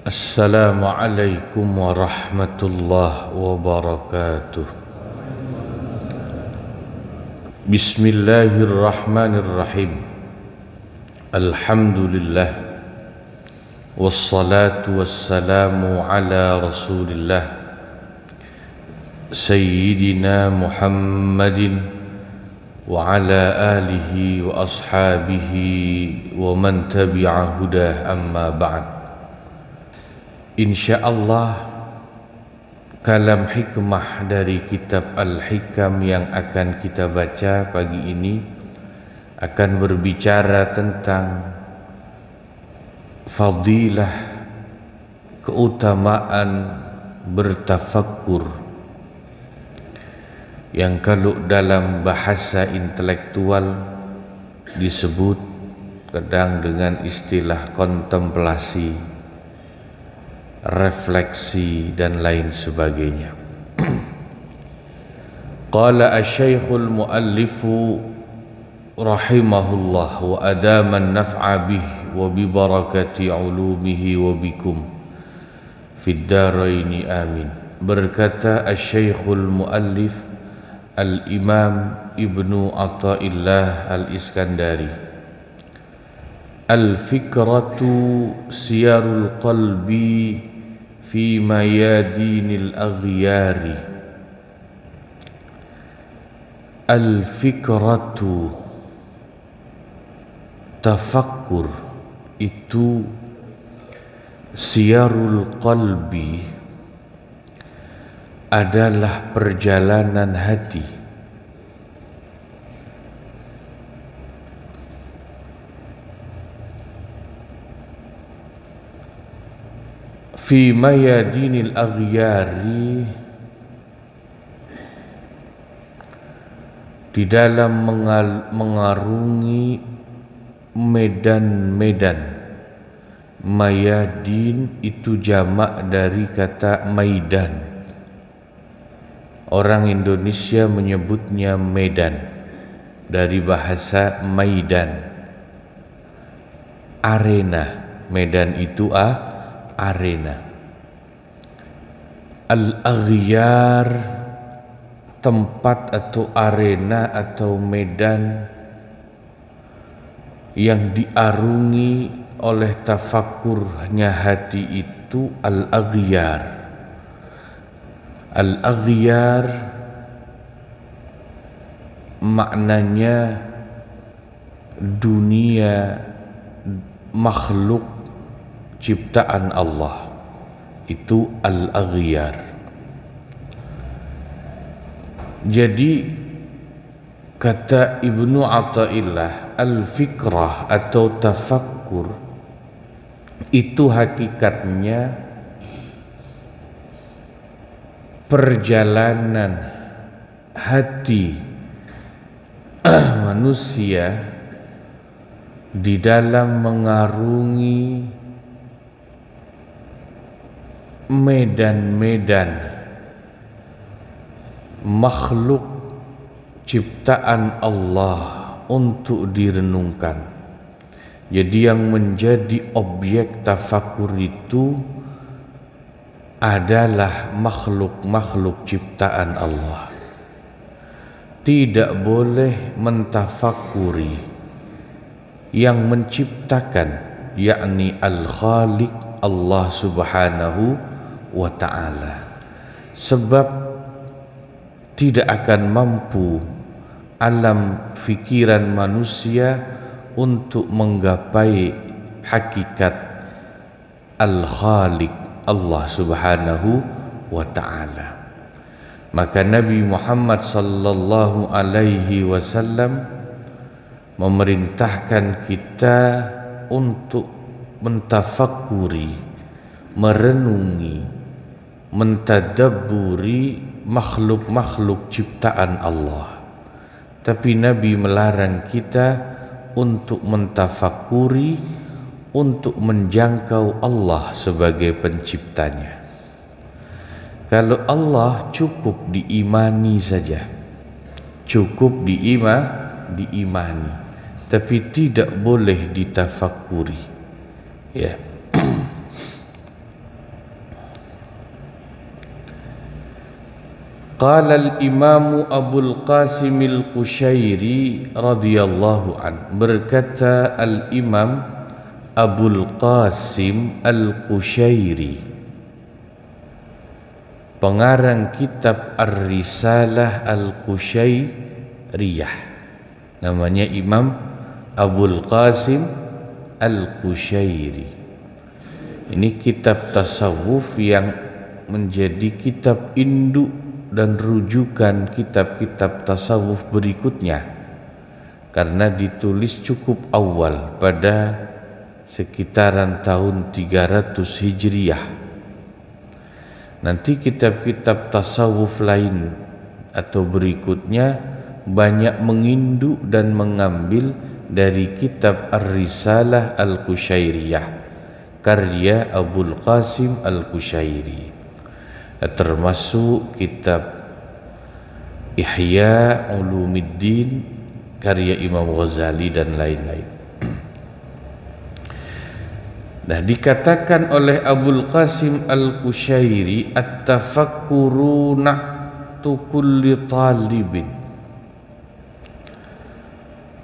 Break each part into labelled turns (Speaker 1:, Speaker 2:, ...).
Speaker 1: Assalamualaikum warahmatullahi wabarakatuh. Bismillahirrahmanirrahim. Alhamdulillah. Wassalatu wassalamu ala rasulillah Sayyidina Muhammadin wa ala alihi wa ashabihi wa man tabi'a hudah, amma ba'd. InsyaAllah kalam hikmah dari kitab Al-Hikam yang akan kita baca pagi ini akan berbicara tentang fadilah, keutamaan bertafakkur, yang kalau dalam bahasa intelektual disebut kadang dengan istilah kontemplasi, refleksi dan lain sebagainya. Qala asy-syaikhul muallifu rahimahullah wa adaman naf'a bih wa bi barakati ulumihi wa bikum fid daraini amin. Berkata asy-syaikhul muallif al-imam Ibnu Athaillah al-Iskandari, al-fikratu siyarul qalbi fi mayadinil aghyari. Al-fikratu, tafakkur itu, siyarul qalbi adalah perjalanan hati, fi mayadinil aghyari, di dalam mengarungi medan-medan. Mayadin itu jamak dari kata maidan. Orang Indonesia menyebutnya medan, dari bahasa maidan, arena. Medan itu arena. Al-aghyar, tempat atau arena atau medan yang diarungi oleh tafakkurnya hati itu al-aghyar. Al-aghyar maknanya dunia makhluk ciptaan Allah, itu al-aghyar. Jadi kata Ibnu Athaillah, al-fikrah atau tafakkur itu hakikatnya perjalanan hati manusia di dalam mengarungi medan-medan makhluk ciptaan Allah untuk direnungkan. Jadi yang menjadi objek tafakkur itu adalah makhluk-makhluk ciptaan Allah. Tidak boleh mentafakuri yang menciptakan, yakni al-Khaliq, Allah subhanahu wa ta'ala. Sebab tidak akan mampu alam fikiran manusia untuk menggapai hakikat al-Khaliq, Allah subhanahu wa ta'ala. Maka Nabi Muhammad sallallahu alaihi wasallam memerintahkan kita untuk mentafakuri, merenungi, mentadabburi makhluk-makhluk ciptaan Allah. Tapi Nabi melarang kita untuk mentafakuri, untuk menjangkau Allah sebagai penciptanya. Kalau Allah cukup diimani saja, cukup diimani, tapi tidak boleh ditafakuri. Ya. Qala al-Imam Abul Qasim al-Qushairi radhiyallahu an, berkata al-Imam Abul Qasim al-Qushairi, pengarang kitab Ar-Risalah Al-Qushairiyah, namanya Imam Abul Qasim Al-Qushairi. Ini kitab tasawuf yang menjadi kitab induk dan rujukan kitab-kitab tasawuf berikutnya, karena ditulis cukup awal pada sekitaran tahun 300 Hijriah. Nanti kitab-kitab tasawuf lain atau berikutnya banyak menginduk dan mengambil dari kitab Ar-Risalah Al-Qushairiyah karya Abul Qasim Al-Qushairi, termasuk kitab Ihya Ulumuddin karya Imam Ghazali dan lain-lain. Nah, dikatakan oleh Abul Qasim Al-Qushairi, at-tafakkuru na'tu kulli talibin.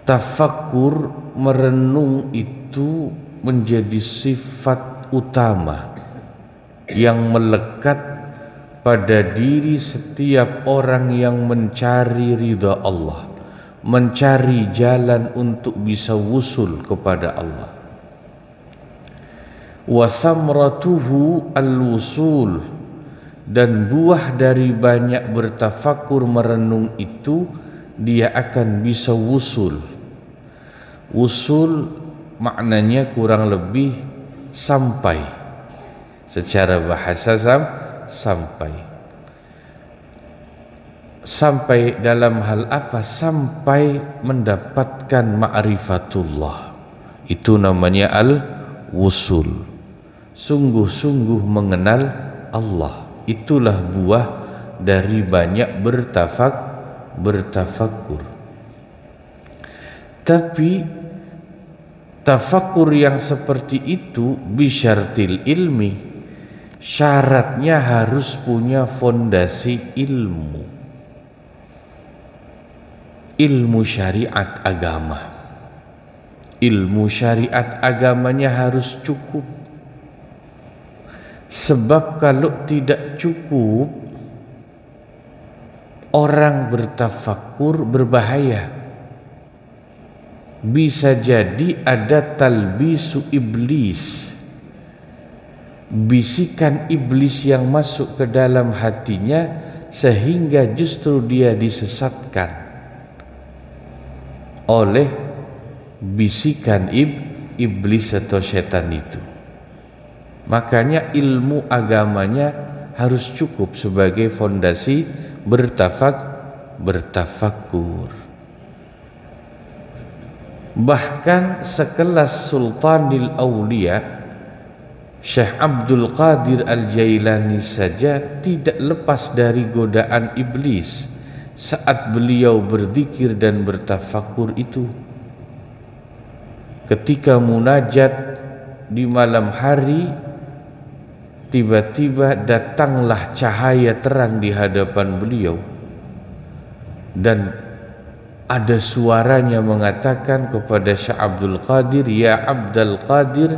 Speaker 1: Tafakkur, merenung, itu menjadi sifat utama yang melekat pada diri setiap orang yang mencari ridha Allah, mencari jalan untuk bisa wusul kepada Allah. Wa thamratuhu al-wusul, dan buah dari banyak bertafakur merenung itu, dia akan bisa wusul. Wusul maknanya kurang lebih sampai, secara bahasa sampai dalam hal apa? Sampai mendapatkan ma'rifatullah, itu namanya al-wusul. Sungguh-sungguh mengenal Allah, itulah buah dari banyak bertafakkur. Tapi tafakkur yang seperti itu bisyartil ilmi, syaratnya harus punya fondasi ilmu syariat agama. Ilmu syariat agamanya harus cukup. Sebab kalau tidak cukup, orang bertafakkur berbahaya. Bisa jadi ada talbisu iblis, bisikan iblis yang masuk ke dalam hatinya, sehingga justru dia disesatkan oleh bisikan iblis atau setan itu. Makanya ilmu agamanya harus cukup sebagai fondasi bertafakkur. Bahkan sekelas Sultanil Aulia Syekh Abdul Qadir Al-Jailani saja tidak lepas dari godaan iblis saat beliau berzikir dan bertafakkur itu. Ketika munajat di malam hari, tiba-tiba datanglah cahaya terang di hadapan beliau, dan ada suaranya mengatakan kepada Syekh Abdul Qadir, "Ya Abdul Qadir,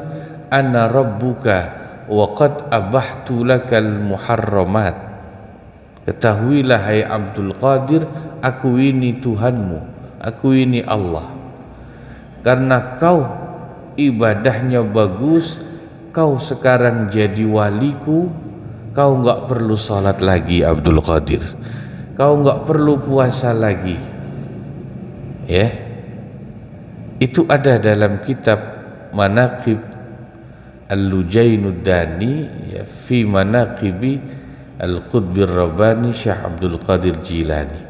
Speaker 1: ana rabbuka wa qad abahtu lakal muharramat." Ketahuilah hai Abdul Qadir, aku ini Tuhanmu, aku ini Allah. Karena kau ibadahnya bagus, kau sekarang jadi waliku, kau enggak perlu salat lagi Abdul Qadir, kau enggak perlu puasa lagi. Ya, itu ada dalam kitab Manaqib Al-Lujainud Dani, ya, fi Manaqibi Al-Qutbir Rabbani Syekh Abdul Qadir Jilani.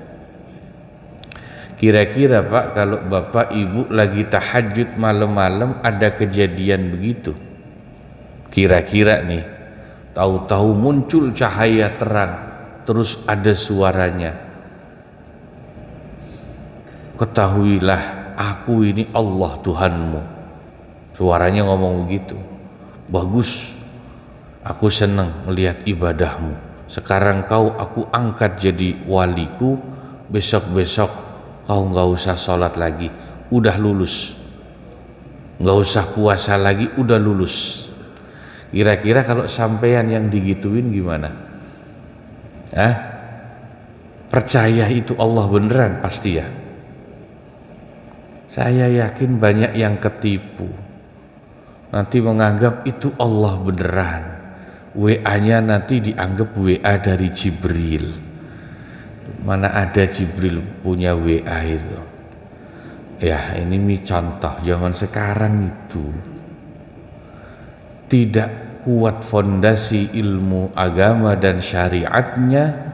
Speaker 1: Kira-kira Pak, kalau Bapak Ibu lagi tahajud malam-malam ada kejadian begitu, kira-kira nih, tahu-tahu muncul cahaya terang, terus ada suaranya, "Ketahuilah aku ini Allah Tuhanmu." Suaranya ngomong begitu. "Bagus, aku senang melihat ibadahmu. sekarang aku angkat jadi waliku, besok-besok kau nggak usah sholat lagi, udah lulus, nggak usah puasa lagi, udah lulus. Kira-kira kalau sampean yang digituin gimana? Percaya itu Allah beneran pasti ya? Saya yakin banyak yang ketipu, nanti menganggap itu Allah beneran. WA-nya nanti dianggap WA dari Jibril. Mana ada Jibril punya WA itu? Ya, ini contoh zaman sekarang itu tidak kuat fondasi ilmu agama dan syariatnya,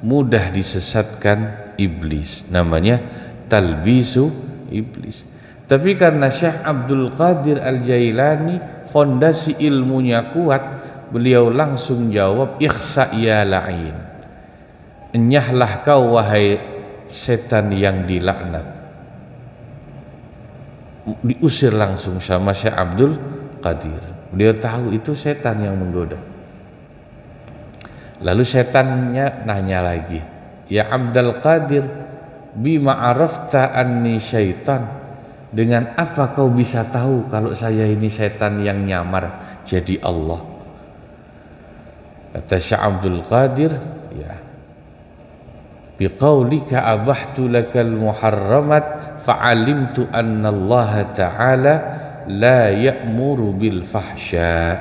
Speaker 1: mudah disesatkan iblis. Namanya talbisu iblis. Tapi karena Syekh Abdul Qadir Al-Jailani fondasi ilmunya kuat, beliau langsung jawab, ikhsa ya la'in, enyahlah kau wahai setan yang dilaknat. Diusir langsung sama Syekh Abdul Qadir. Beliau tahu itu setan yang menggoda. Lalu setannya nanya lagi, ya Abdul Qadir, bima arafta anni syaitan, dengan apa kau bisa tahu kalau saya ini setan yang nyamar jadi Allah? Kata Syekh Abdul Qadir, ya, biqaulika abahtu lakal muharramat fa'alimtu anna Allah ta'ala la ya'muru bil fahsya.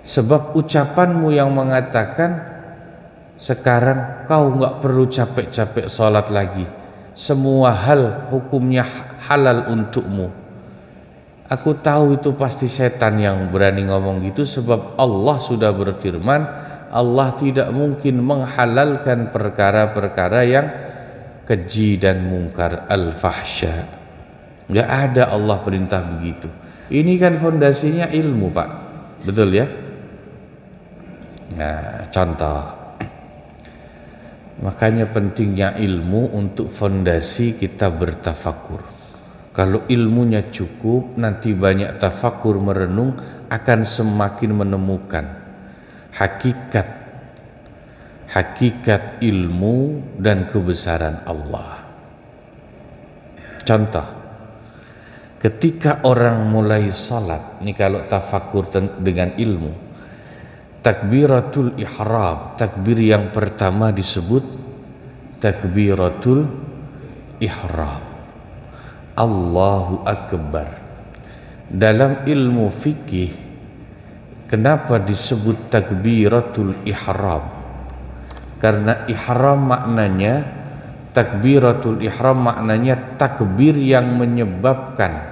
Speaker 1: Sebab ucapanmu yang mengatakan sekarang kau nggak perlu capek-capek sholat lagi, semua hal hukumnya halal untukmu. Aku tahu itu pasti setan yang berani ngomong gitu, sebab Allah sudah berfirman, Allah tidak mungkin menghalalkan perkara-perkara yang keji dan mungkar, al-fahsya. Nggak ada Allah perintah begitu. Ini kan fondasinya ilmu, Pak. Betul ya? Nah, contoh. Makanya pentingnya ilmu untuk fondasi kita bertafakur. Kalau ilmunya cukup, nanti banyak tafakur merenung, akan semakin menemukan hakikat ilmu dan kebesaran Allah. Contoh, ketika orang mulai salat, ini kalau tafakur dengan ilmu, takbiratul ihram, takbir yang pertama disebut takbiratul ihram, Allahu Akbar. Dalam ilmu fikih, kenapa disebut takbiratul ihram? Karena ihram maknanya, takbiratul ihram maknanya takbir yang menyebabkan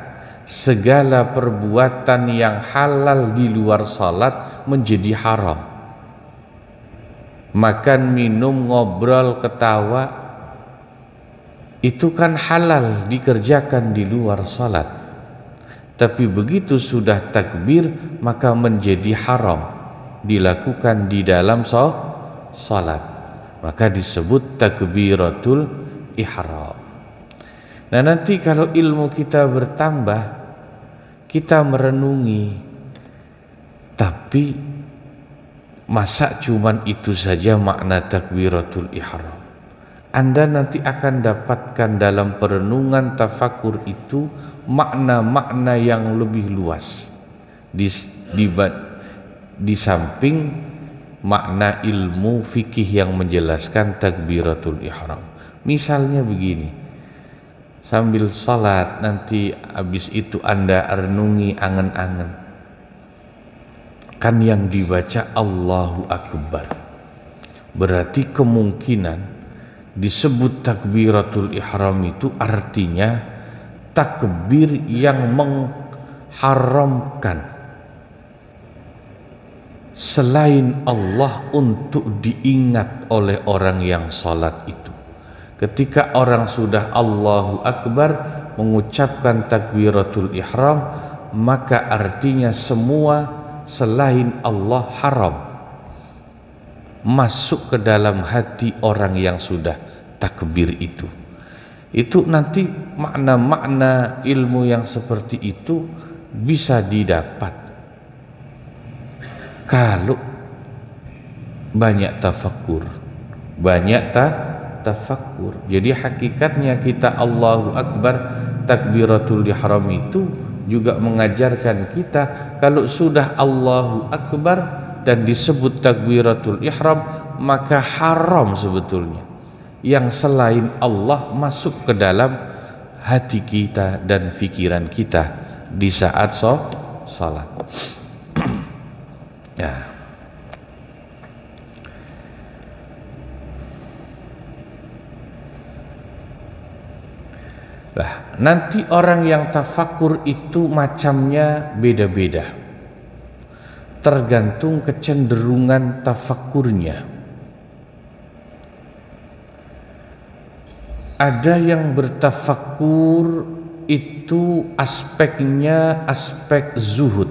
Speaker 1: segala perbuatan yang halal di luar salat menjadi haram. Makan, minum, ngobrol, ketawa, itu kan halal dikerjakan di luar salat. Tapi begitu sudah takbir, maka menjadi haram dilakukan di dalam salat. Maka disebut takbiratul ihram. Nah, nanti kalau ilmu kita bertambah, kita merenungi, tapi masa cuman itu saja makna takbiratul ihram? Anda nanti akan dapatkan dalam perenungan tafakur itu makna-makna yang lebih luas di samping makna ilmu fikih yang menjelaskan takbiratul ihram. Misalnya begini, sambil salat nanti habis itu Anda renungi, angen-angen, kan yang dibaca Allahu Akbar, berarti kemungkinan disebut takbiratul ihram itu artinya takbir yang mengharamkan selain Allah untuk diingat oleh orang yang salat itu. Ketika orang sudah Allahu Akbar mengucapkan takbiratul ihram, maka artinya semua selain Allah haram masuk ke dalam hati orang yang sudah takbir itu. Itu nanti makna-makna ilmu yang seperti itu bisa didapat kalau banyak tafakkur, tafakkur. Jadi hakikatnya kita Allahu Akbar, takbiratul ihram itu juga mengajarkan kita kalau sudah Allahu Akbar dan disebut takbiratul ihram, maka haram sebetulnya yang selain Allah masuk ke dalam hati kita dan pikiran kita di saat salat. Ya. Nah, nanti orang yang tafakkur itu macamnya beda-beda, tergantung kecenderungan tafakkurnya. Ada yang bertafakkur itu aspeknya aspek zuhud,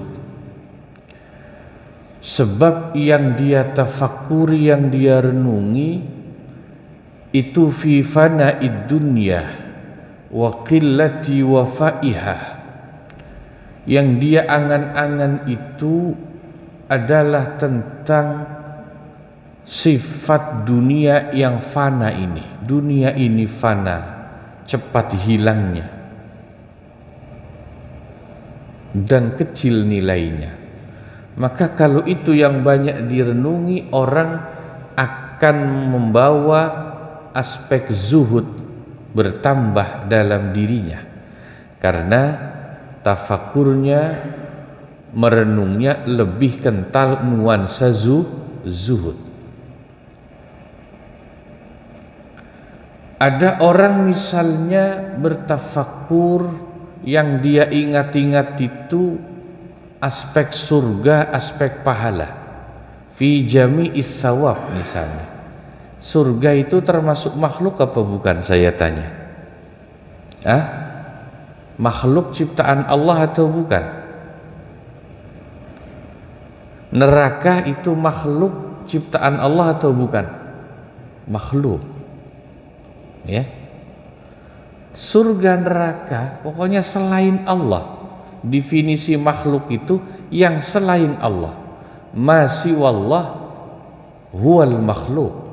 Speaker 1: sebab yang dia tafakuri, yang dia renungi itu fi fana'id dunya wa qillati wafaiha. Yang dia angan-angan itu adalah tentang sifat dunia yang fana ini. Dunia ini fana, cepat hilangnya dan kecil nilainya. Maka kalau itu yang banyak direnungi, orang akan membawa aspek zuhud bertambah dalam dirinya, karena tafakurnya, merenungnya lebih kental nuansa zuhud. Ada orang misalnya bertafakur, yang dia ingat-ingat itu aspek surga, aspek pahala, fi jami'is sawab misalnya. Surga itu termasuk makhluk apa bukan, saya tanya? Makhluk ciptaan Allah atau bukan? Neraka itu makhluk ciptaan Allah atau bukan? Makhluk. Ya. Surga neraka pokoknya selain Allah. Definisi makhluk itu yang selain Allah. Masih wallah huwal makhluk.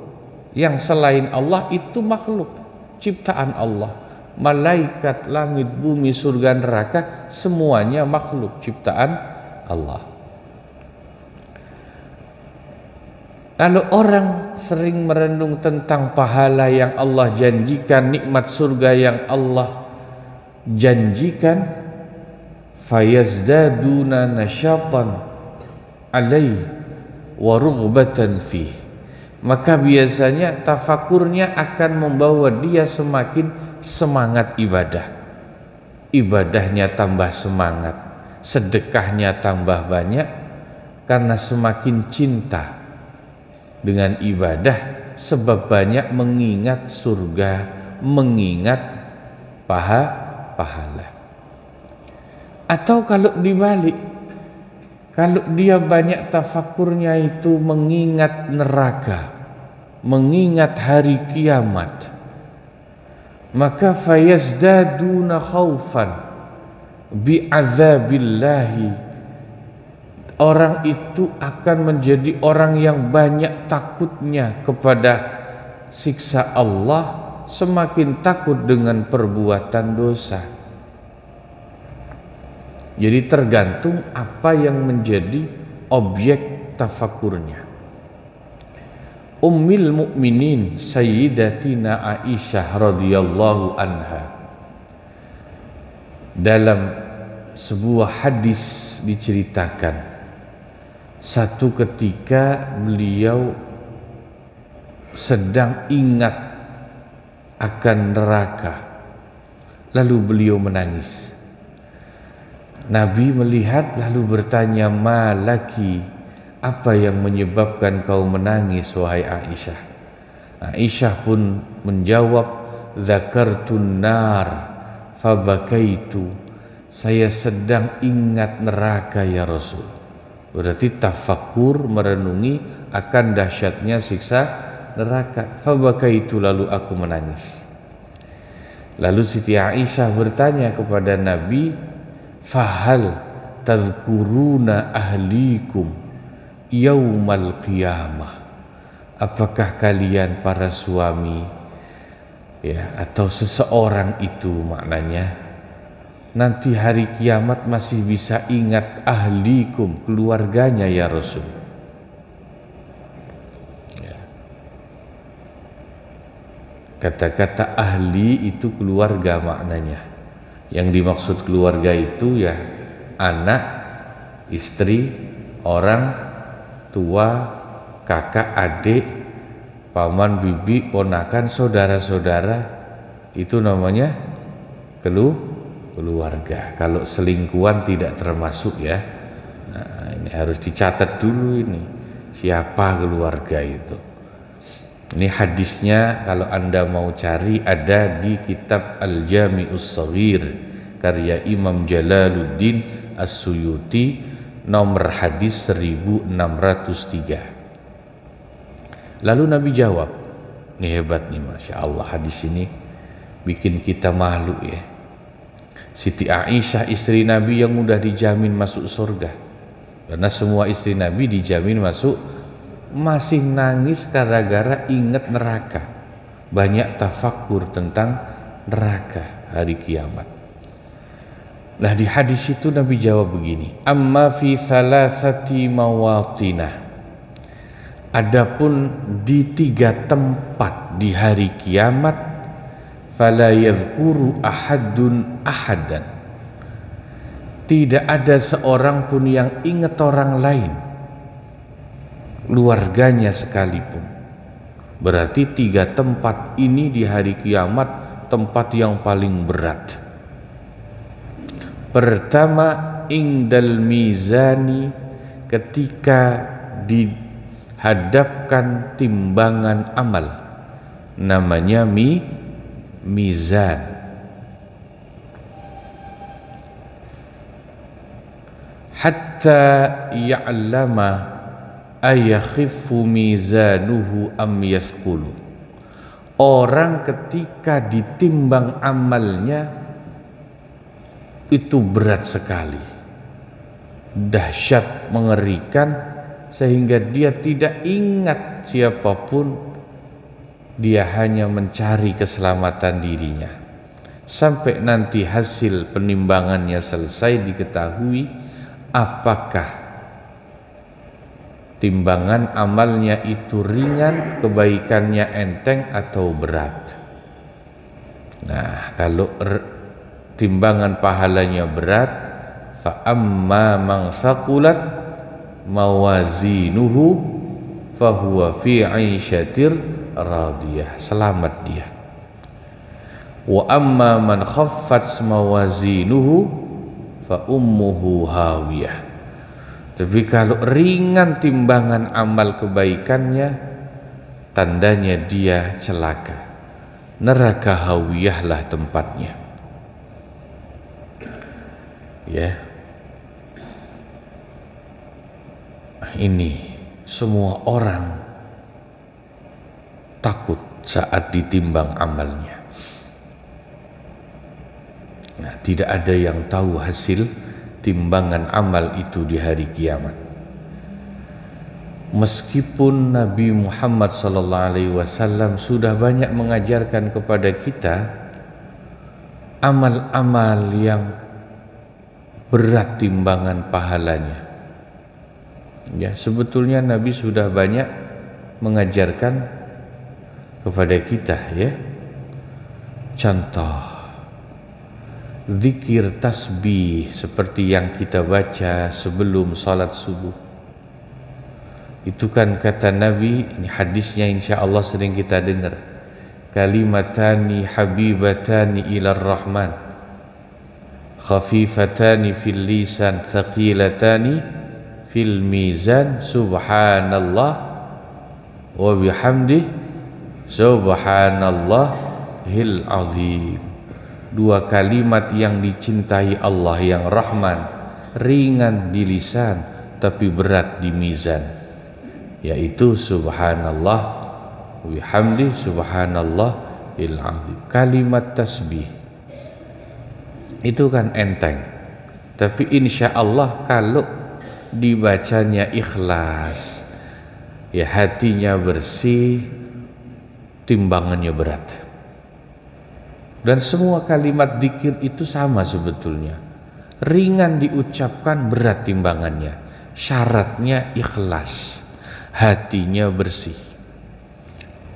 Speaker 1: Yang selain Allah itu makhluk, ciptaan Allah. Malaikat, langit, bumi, surga, neraka, semuanya makhluk ciptaan Allah. Kalau orang sering merenung tentang pahala yang Allah janjikan, nikmat surga yang Allah janjikan, fayazdaduna nasyatan alaihi wa rughbatan fihi, maka biasanya tafakurnya akan membawa dia semakin semangat ibadah. Ibadahnya tambah semangat, sedekahnya tambah banyak, karena semakin cinta dengan ibadah, sebab banyak mengingat surga, mengingat pahala. Atau kalau dibalik, kalau dia banyak tafakurnya itu mengingat neraka, mengingat hari kiamat, maka fayazdaduna khaufan bi'azabillahi. Orang itu akan menjadi orang yang banyak takutnya kepada siksa Allah, semakin takut dengan perbuatan dosa. Jadi tergantung apa yang menjadi objek tafakurnya. Ummul Mukminin Sayyidatina Aisyah radhiyallahu anha dalam sebuah hadis diceritakan, satu ketika beliau sedang ingat akan neraka, lalu beliau menangis. Nabi melihat lalu bertanya, "Malaki, apa yang menyebabkan kau menangis wahai Aisyah?" Aisyah pun menjawab, "Dzakartun nar fabakaitu." Saya sedang ingat neraka ya Rasul. Berarti tafakur, merenungi akan dahsyatnya siksa neraka. Fabakaitu, lalu aku menangis. Lalu Siti Aisyah bertanya kepada Nabi, "Fahal tadhkuruna ahlikum yaumal qiyamah?" apakah kalian para suami ya atau seseorang itu maknanya nanti hari kiamat masih bisa ingat ahlikum, keluarganya ya Rasul. Ya. Kata-kata ahli itu keluarga maknanya. Yang dimaksud keluarga itu ya anak, istri, orang tua, kakak, adik, paman, bibi, ponakan, saudara-saudara, itu namanya keluarga. Kalau selingkuhan tidak termasuk ya. Nah, ini harus dicatat dulu ini siapa keluarga itu. Ini hadisnya kalau Anda mau cari ada di kitab Al-Jami'us Shaghir karya Imam Jalaluddin As-Suyuti, nomor hadis 1603. Lalu Nabi jawab, ini hebat nih, Masya Allah, hadis ini bikin kita malu ya. Siti Aisyah istri Nabi yang udah dijamin masuk surga, karena semua istri Nabi dijamin masuk, masih nangis gara-gara ingat neraka, banyak tafakur tentang neraka hari kiamat. Nah di hadis itu Nabi jawab begini, amma fi salasati mawatinah, adapun di 3 tempat di hari kiamat, fala yadhkuru ahadun ahadan, tidak ada seorang pun yang ingat orang lain, keluarganya sekalipun. Berarti 3 tempat ini di hari kiamat tempat yang paling berat. Pertama, indal mizani, ketika dihadapkan timbangan amal, namanya mizan. Hatta ya'lama ayakhiffu mizanuhu am yaskulu. Orang ketika ditimbang amalnya itu berat sekali, dahsyat, mengerikan, sehingga dia tidak ingat siapapun, dia hanya mencari keselamatan dirinya. Sampai nanti hasil penimbangannya selesai diketahui apakah timbangan amalnya itu ringan, kebaikannya enteng atau berat. Nah, kalau timbangan pahalanya berat, fa amma man saqulat mawazinuhu fa huwa fi 'aisyatir radiyah, selamat dia. Wa amma man khaffat mawazinuhu fa ummuhu hawiyah. Tapi kalau ringan timbangan amal kebaikannya, tandanya dia celaka, neraka hawiyahlah tempatnya. Ya, ini semua orang takut saat ditimbang amalnya. Nah, tidak ada yang tahu hasil timbangan amal itu di hari kiamat. Meskipun Nabi Muhammad SAW sudah banyak mengajarkan kepada kita amal-amal yang berat timbangan pahalanya. Ya, sebetulnya Nabi sudah banyak mengajarkan kepada kita ya. Contoh zikir tasbih seperti yang kita baca sebelum salat subuh. Itu kan kata Nabi, ini hadisnya insyaallah sering kita dengar. Kalimatani habibatani ilar rahman, khafifatani fil lisan, thaqilatani fil mizan, subhanallah wa bihamdih, subhanallahil azim. 2 kalimat yang dicintai Allah yang Rahman, ringan di lisan tapi berat di mizan, yaitu subhanallah wa bihamdih, subhanallahil azim. Kalimat tasbih itu kan enteng, tapi insya Allah kalau dibacanya ikhlas, Ya, hatinya bersih, timbangannya berat. Dan semua kalimat dzikir itu sama sebetulnya. Ringan diucapkan, berat timbangannya. Syaratnya ikhlas, hatinya bersih.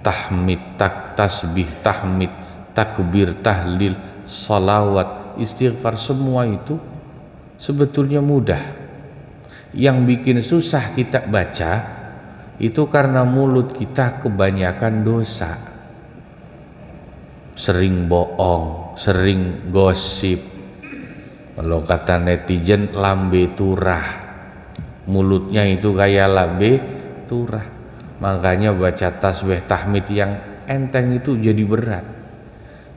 Speaker 1: Tahmid, tasbih, tahmid, takbir, tahlil, salawat, istighfar, semua itu sebetulnya mudah. Yang bikin susah kita baca itu karena mulut kita kebanyakan dosa. Sering bohong, sering gosip. Kalau kata netizen, lambe turah. Mulutnya itu kayak lambe turah. Makanya baca tasbih tahmid yang enteng itu jadi berat.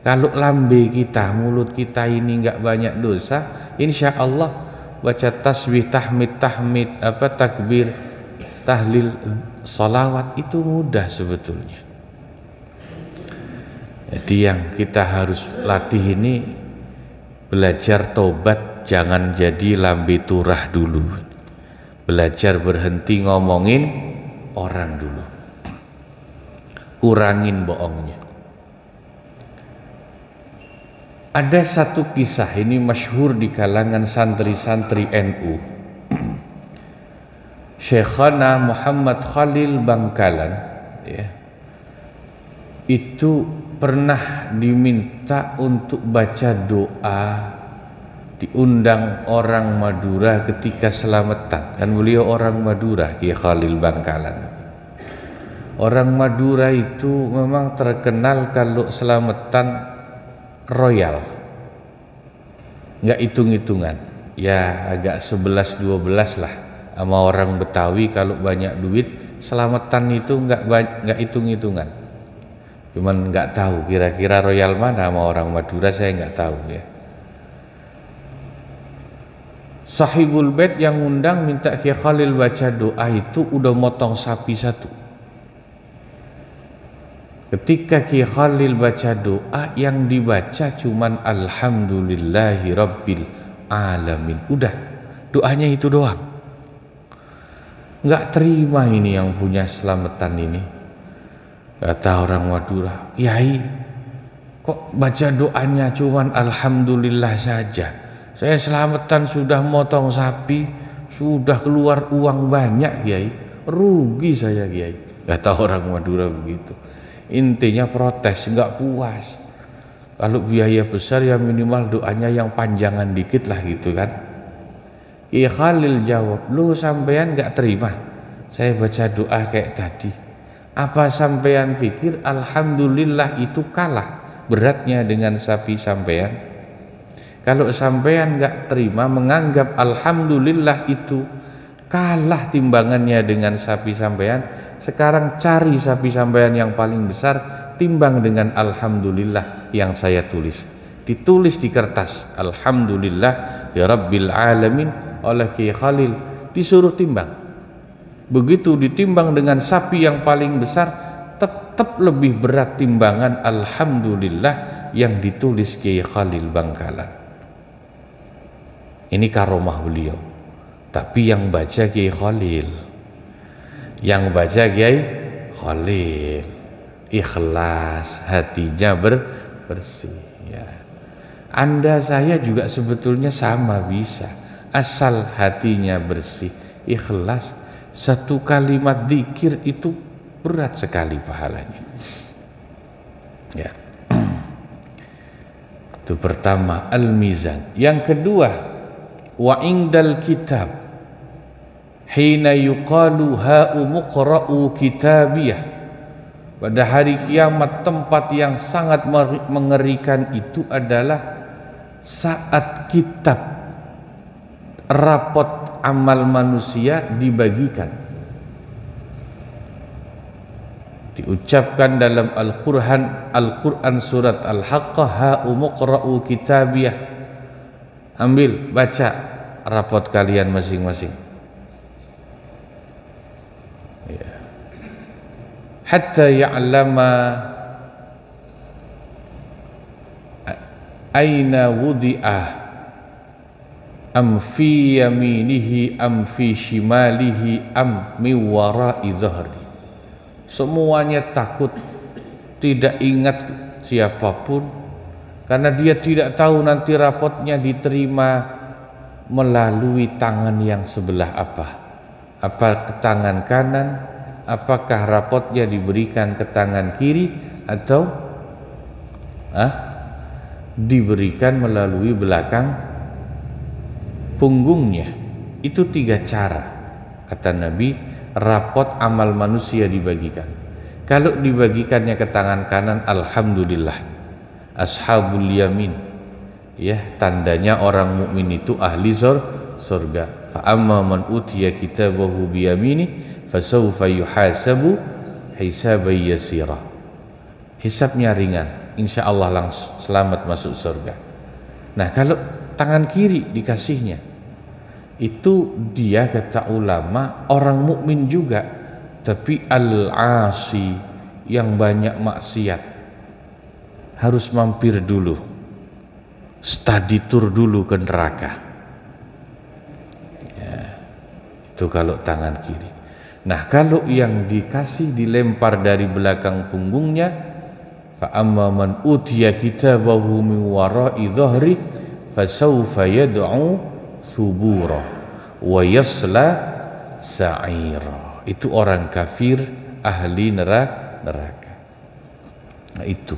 Speaker 1: Kalau lambe kita, mulut kita ini nggak banyak dosa, insya Allah baca tasbih tahmid, takbir, tahlil, salawat itu mudah sebetulnya. Jadi yang kita harus latih ini, belajar tobat, jangan jadi lambe turah dulu. Belajar berhenti ngomongin orang dulu. Kurangin bohongnya. Ada satu kisah, ini masyhur di kalangan santri-santri NU. Syekhana Muhammad Khalil Bangkalan, ya, itu pernah diminta untuk baca doa, diundang orang Madura ketika selamatan. Kan beliau orang Madura, Kiai Khalil Bangkalan. Orang Madura itu memang terkenal kalau selamatan royal, nggak hitung-hitungan, ya agak 11-12 lah. Sama orang Betawi kalau banyak duit, selamatan itu nggak hitung-hitungan. Cuman nggak tahu kira-kira royal mana sama orang Madura, saya nggak tahu ya. Sahibul Bait yang undang minta Kiai Khalil baca doa itu udah motong sapi satu. Ketika Kiai Khalil baca doa, yang dibaca cuman alhamdulillahi rabbil alamin. Udah, doanya itu doang. Nggak terima ini yang punya selamatan ini. Kata orang Madura, Kiai, kok baca doanya cuman alhamdulillah saja? Saya selamatan sudah motong sapi, sudah keluar uang banyak, Kiai. Rugi saya, Kiai. Kata orang Madura begitu. Intinya protes, nggak puas. Kalau biaya besar ya minimal doanya yang panjangan dikit lah gitu kan. Kiai Khalil jawab, lu sampean nggak terima saya baca doa kayak tadi? Apa sampean pikir alhamdulillah itu kalah beratnya dengan sapi sampean? Kalau sampean nggak terima, menganggap alhamdulillah itu kalah timbangannya dengan sapi sampean, sekarang cari sapi sampean yang paling besar, timbang dengan alhamdulillah yang saya tulis. Ditulis di kertas alhamdulillah ya rabbil alamin oleh Kiai Khalil, disuruh timbang. Begitu ditimbang dengan sapi yang paling besar, tetap lebih berat timbangan alhamdulillah yang ditulis Kiai Khalil Bangkalan. Ini karomah beliau. Tapi yang baca Kiai Khalil, yang baca Kiai Khalil ikhlas, hatinya bersih ya. Anda saya juga sebetulnya sama bisa, asal hatinya bersih, ikhlas. Satu kalimat dzikir itu berat sekali pahalanya ya. Itu pertama, al-mizan. Yang kedua, wa indal kitab hina yuqalu ha'u muqra'u kitabiyah. Pada hari kiamat tempat yang sangat mengerikan itu adalah saat kitab rapot amal manusia dibagikan. Diucapkan dalam Al-Quran surat Al-Haqqah, ha'u muqra'u kitabiyah. Ambil, baca rapot kalian masing-masing ya. Hatta ya'lama aina wudi'ah am fi yaminihi am fi shimalihi am min wara'i dhahri. semuanya takut, tidak ingat siapapun, karena dia tidak tahu nanti rapotnya diterima melalui tangan yang sebelah apa ke tangan kanan, apakah rapotnya diberikan ke tangan kiri atau diberikan melalui belakang punggungnya. Itu 3 cara, kata Nabi, rapot amal manusia dibagikan. Kalau dibagikannya ke tangan kanan, alhamdulillah, ashabul yamin, ya, tandanya orang mukmin itu ahli surga. Fa amma man utiya kitabahu biyamini fasawfa yuhasabu hisaban yasira. Hisabnya ringan, insya Allah langsung selamat masuk surga. Nah, kalau tangan kiri dikasihnya, itu dia, kata ulama, orang mukmin juga, tapi al-asi, yang banyak maksiat, harus mampir dulu, study tour dulu ke neraka. Ya, itu kalau tangan kiri. Nah, kalau yang dikasih dilempar dari belakang punggungnya, fa amma man utiya kitabahu min wara'i dhahri fasawfa yad'u subura wa yasla sa'ira. Itu orang kafir, ahli neraka. Nah, itu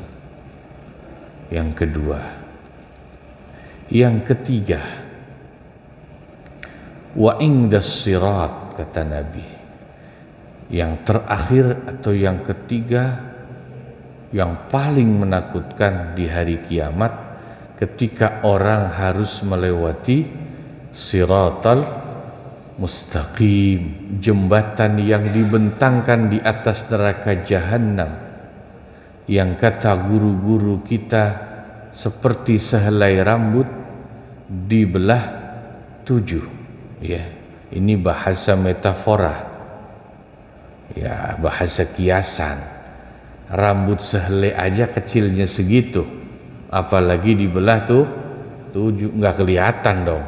Speaker 1: yang kedua. Yang ketiga, wa indas sirat, kata Nabi. Yang terakhir atau yang ketiga, yang paling menakutkan di hari kiamat, ketika orang harus melewati siratal mustaqim, jembatan yang dibentangkan di atas neraka jahanam, yang kata guru-guru kita seperti sehelai rambut dibelah 7. Ya, ini bahasa metafora, ya, bahasa kiasan. Rambut sehelai aja kecilnya segitu, apalagi dibelah 7, nggak kelihatan dong.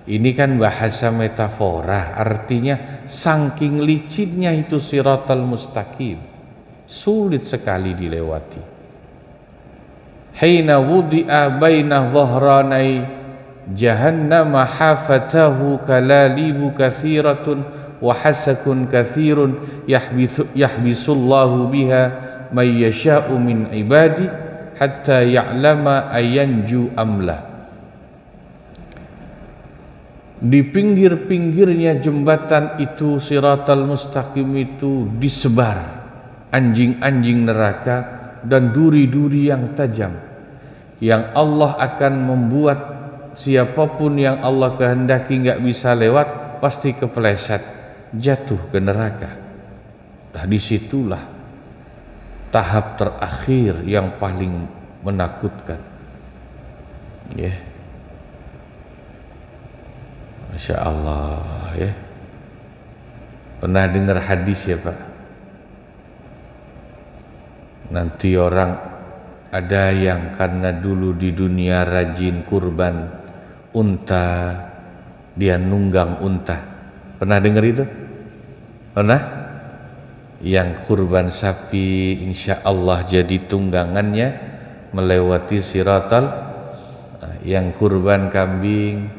Speaker 1: Ini kan bahasa metafora, artinya saking licinnya itu siratal mustaqim, sulit sekali dilewati. Hina wudi'a baina dhahranai jahannam hafatahu kalalibu kathiratun wa hasakun kathirun yahbisullahu biha may yasha'u min ibadi hatta ya'lama ayanju amla. Di pinggir-pinggirnya jembatan itu, siratal mustaqim itu, disebar anjing-anjing neraka dan duri-duri yang tajam, yang Allah akan membuat siapapun yang Allah kehendaki nggak bisa lewat, pasti kepleset, jatuh ke neraka. Nah, disitulah tahap terakhir yang paling menakutkan. Ya, Masya Allah, ya. Pernah dengar hadis ya Pak? Nanti orang, ada yang karena dulu di dunia rajin kurban unta, dia nunggang unta. Pernah dengar itu? Pernah? Yang kurban sapi, insya Allah jadi tunggangannya melewati siratal. Yang kurban kambing,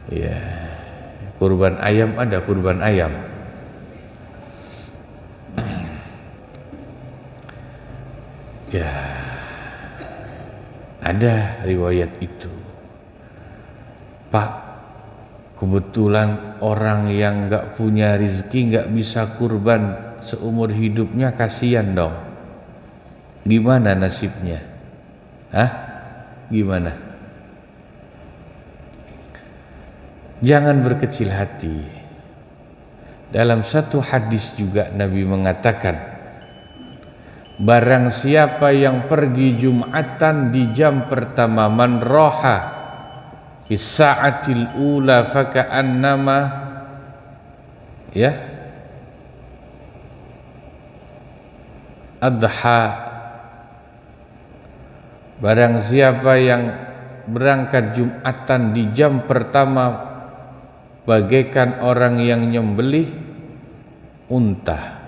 Speaker 1: ya, kurban ayam, ada kurban ayam. Ya, ada riwayat itu. Pak, kebetulan orang yang nggak punya rezeki nggak bisa kurban seumur hidupnya, kasihan dong. Gimana nasibnya? Gimana? Jangan berkecil hati. Dalam satu hadis juga Nabi mengatakan, barang siapa yang pergi Jumatan di jam pertama, man roha fi sa'atil ula faka'annama, ya, adha. Barang siapa yang berangkat Jumatan di jam pertama, bagaikan orang yang nyembelih unta,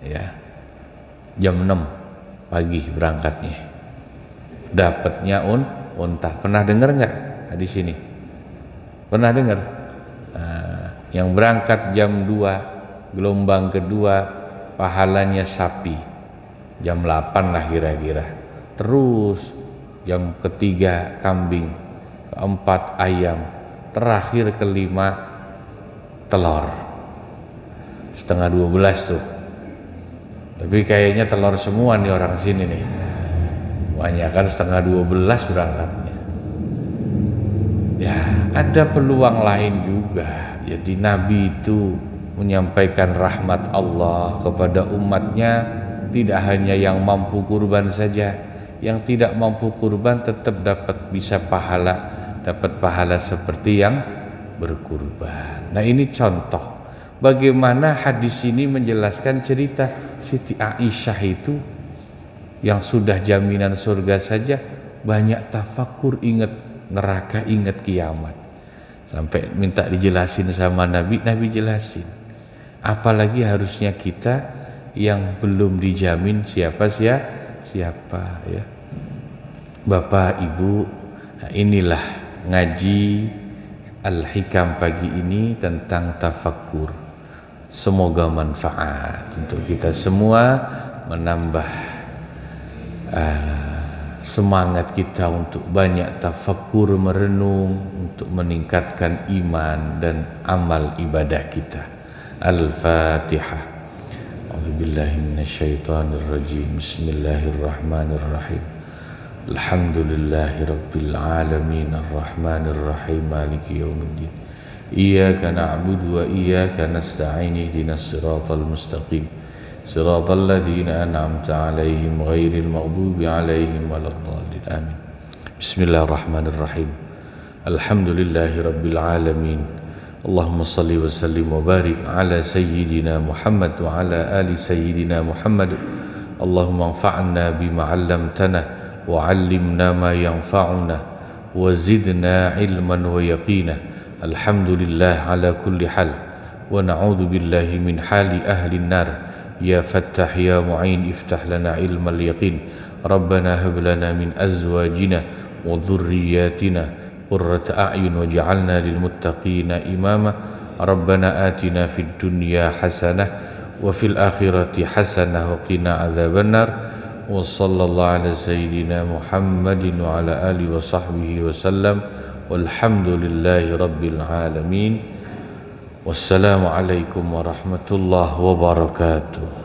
Speaker 1: ya, jam 6 pagi berangkatnya, dapatnya unta. Pernah dengar nggak di sini? Pernah dengar? Yang berangkat jam 2 gelombang kedua pahalanya sapi, jam 8 lah kira-kira. Terus jam ketiga kambing, keempat ayam, terakhir kelima telur. Setengah 12 tuh. Tapi kayaknya telur semua nih orang sini nih. Banyak kan setengah 12 berangkatnya. Ya, ada peluang lain juga. Jadi Nabi itu menyampaikan rahmat Allah kepada umatnya, tidak hanya yang mampu kurban saja, yang tidak mampu kurban tetap bisa dapat pahala seperti yang berkurban. Nah, ini contoh bagaimana hadis ini menjelaskan cerita Siti Aisyah itu yang sudah jaminan surga saja banyak tafakur, ingat neraka, ingat kiamat, sampai minta dijelasin sama Nabi jelasin. Apalagi harusnya kita yang belum dijamin siapa ya. Bapak Ibu, nah inilah ngaji Al-Hikam pagi ini tentang tafakkur. Semoga manfaat untuk kita semua, menambah semangat kita untuk banyak tafakkur, merenung, untuk meningkatkan iman dan amal ibadah kita. Al-Fatihah. A'udzubillahi minasyaitonirrajim. Bismillahirrahmanirrahim. Alhamdulillahi rabbil alamin, arrahmanir rahim, maliki yaumiddin. Iyyaka na'budu wa iyyaka nasta'in, ihdinas siratal mustaqim, siratal ladzina an'amta 'alaihim ghairil maghdubi 'alaihim waladdallin. Amin. Bismillahirrahmanirrahim. Alhamdulillahi rabbil alamin. Allahumma salli wa sallim wa barik ala sayyidina Muhammad wa ala ali sayyidina Muhammad. Allahumma anfa'na bima 'allamtana wa 'allimna ma yanfa'una wa zidna ilman wa yaqina. Alhamdulillah ala kulli hal wa na'udzu billahi min hali ahli an-nar. Ya Fattah ya Mu'in iftah lana ilmal yaqin. Rabbana hab lana min azwajina wa dhurriyyatina qurrata a'yun waj'alna lil muttaqina imama. Rabbana atina fid dunya hasanah wa fil akhirati hasanah wa qina adzabannar. Wa sallallahu ala sayyidina Muhammadin wa ala alihi wa sahbihi wa sallam. Walhamdulillahi rabbil alamin. Wassalamu alaikum warahmatullahi wabarakatuh.